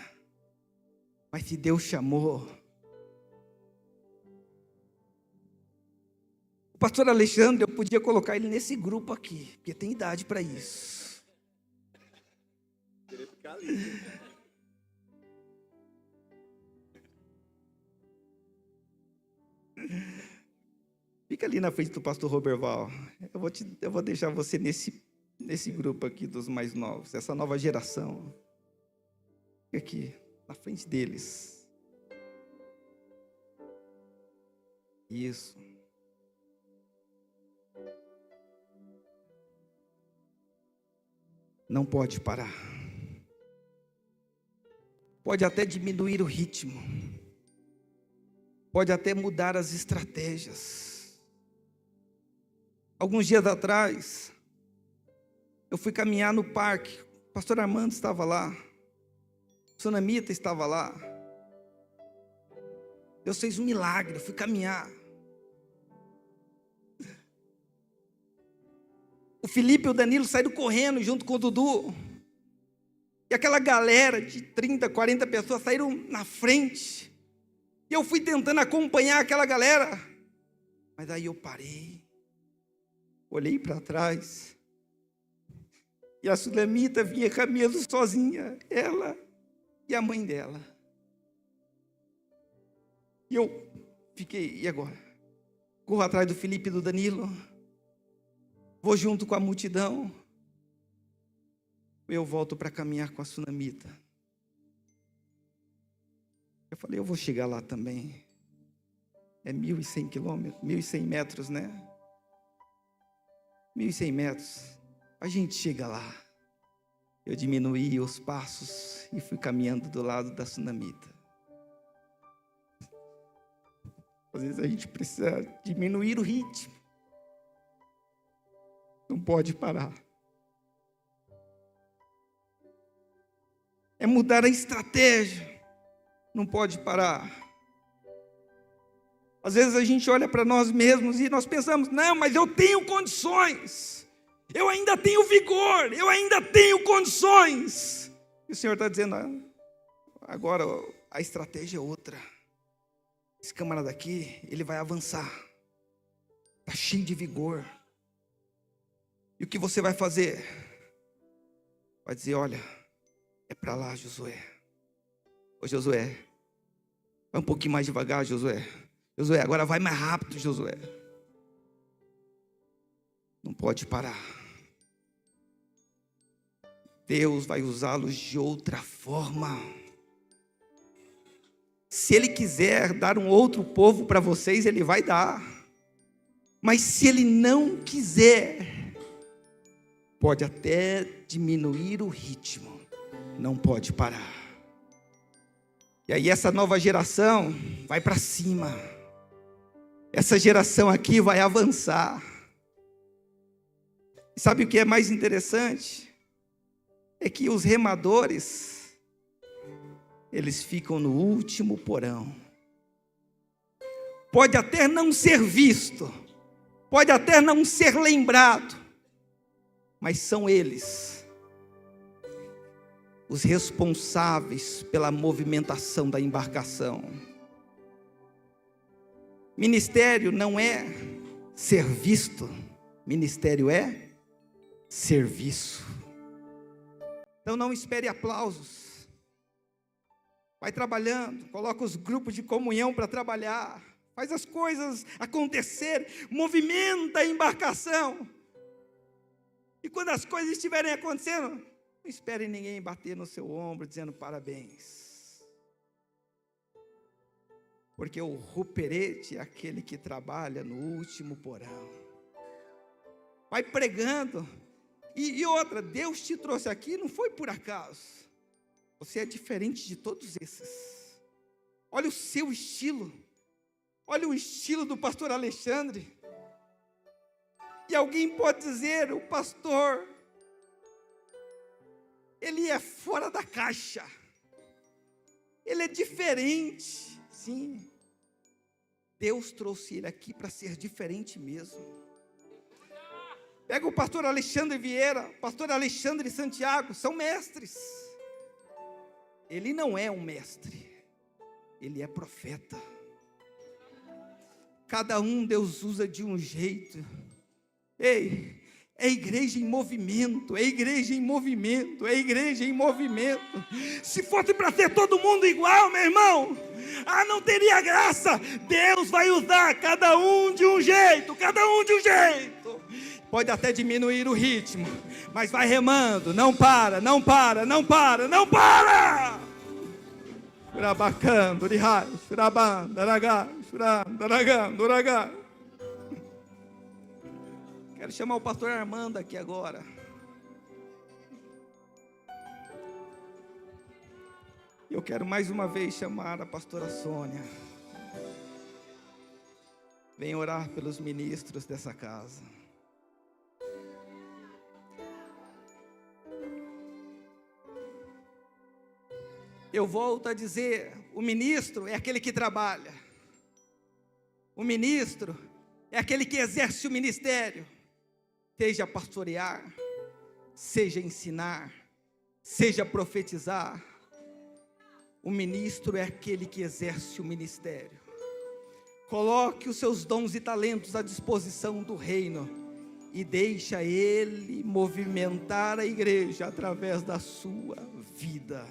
mas se Deus chamou. O pastor Alexandre, eu podia colocar ele nesse grupo aqui, porque tem idade para isso. Queria ficar ali. Fica ali na frente do pastor Roberval. Eu vou deixar você nesse grupo aqui dos mais novos, essa nova geração. Fica aqui, na frente deles. Isso. Não pode parar. Pode até diminuir o ritmo. Pode até mudar as estratégias. Alguns dias atrás, eu fui caminhar no parque. O pastor Armando estava lá. A Sonamita estava lá. Deus fez um milagre. Eu fui caminhar. O Felipe e o Danilo saíram correndo junto com o Dudu. E aquela galera de 30, 40 pessoas saíram na frente. E eu fui tentando acompanhar aquela galera. Mas aí eu parei. Olhei para trás. E a Sulamita vinha caminhando sozinha. Ela e a mãe dela. E eu fiquei, e agora? Corro atrás do Felipe e do Danilo. Vou junto com a multidão. Eu volto para caminhar com a Sunamita. Eu falei, eu vou chegar lá também. É 1.100 quilômetros, 1.100 metros, né? 1.100 metros. A gente chega lá. Eu diminuí os passos e fui caminhando do lado da Sunamita. Às vezes a gente precisa diminuir o ritmo. Não pode parar. É mudar a estratégia. Não pode parar. Às vezes a gente olha para nós mesmos e nós pensamos, não, mas eu tenho condições. Eu ainda tenho vigor. Eu ainda tenho condições. E o Senhor está dizendo, agora a estratégia é outra. Esse camarada aqui, ele vai avançar. Está cheio de vigor. E o que você vai fazer? Vai dizer, olha, é para lá, Josué. Ô Josué, vai um pouquinho mais devagar, Josué. Josué, agora vai mais rápido, Josué. Não pode parar. Deus vai usá-los de outra forma. Se Ele quiser dar um outro povo para vocês, Ele vai dar. Mas se Ele não quiser, pode até diminuir o ritmo, não pode parar. E aí essa nova geração vai para cima. Essa geração aqui vai avançar. E sabe o que é mais interessante? É que os remadores, eles ficam no último porão. Pode até não ser visto, pode até não ser lembrado, mas são eles os responsáveis pela movimentação da embarcação. Ministério não é ser visto, ministério é serviço. Então não espere aplausos. Vai trabalhando, coloca os grupos de comunhão para trabalhar, faz as coisas acontecerem, movimenta a embarcação. E quando as coisas estiverem acontecendo, não espere ninguém bater no seu ombro dizendo parabéns. Porque o ruperete é aquele que trabalha no último porão. Vai pregando. E outra, Deus te trouxe aqui não foi por acaso. Você é diferente de todos esses. Olha o seu estilo. Olha o estilo do pastor Alexandre. E alguém pode dizer, o pastor, ele é fora da caixa. Ele é diferente. Sim. Deus trouxe ele aqui para ser diferente mesmo. Pega o pastor Alexandre Vieira, pastor Alexandre Santiago, são mestres. Ele não é um mestre, ele é profeta. Cada um Deus usa de um jeito. Ei, é igreja em movimento, é igreja em movimento, é igreja em movimento. Se fosse para ser todo mundo igual, meu irmão, não teria graça. Deus vai usar cada um de um jeito, cada um de um jeito. Pode até diminuir o ritmo, mas vai remando, não para, não para, não para, não para. Urabacando, rihai, urabanda, ragai, uranda, ragando, ragai. Quero chamar o pastor Armando aqui agora. Eu quero mais uma vez chamar a pastora Sônia. Vem orar pelos ministros dessa casa. Eu volto a dizer, o ministro é aquele que trabalha. O ministro é aquele que exerce o ministério. Seja pastorear, seja ensinar, seja profetizar. O ministro é aquele que exerce o ministério. Coloque os seus dons e talentos à disposição do reino e deixa ele movimentar a igreja através da sua vida.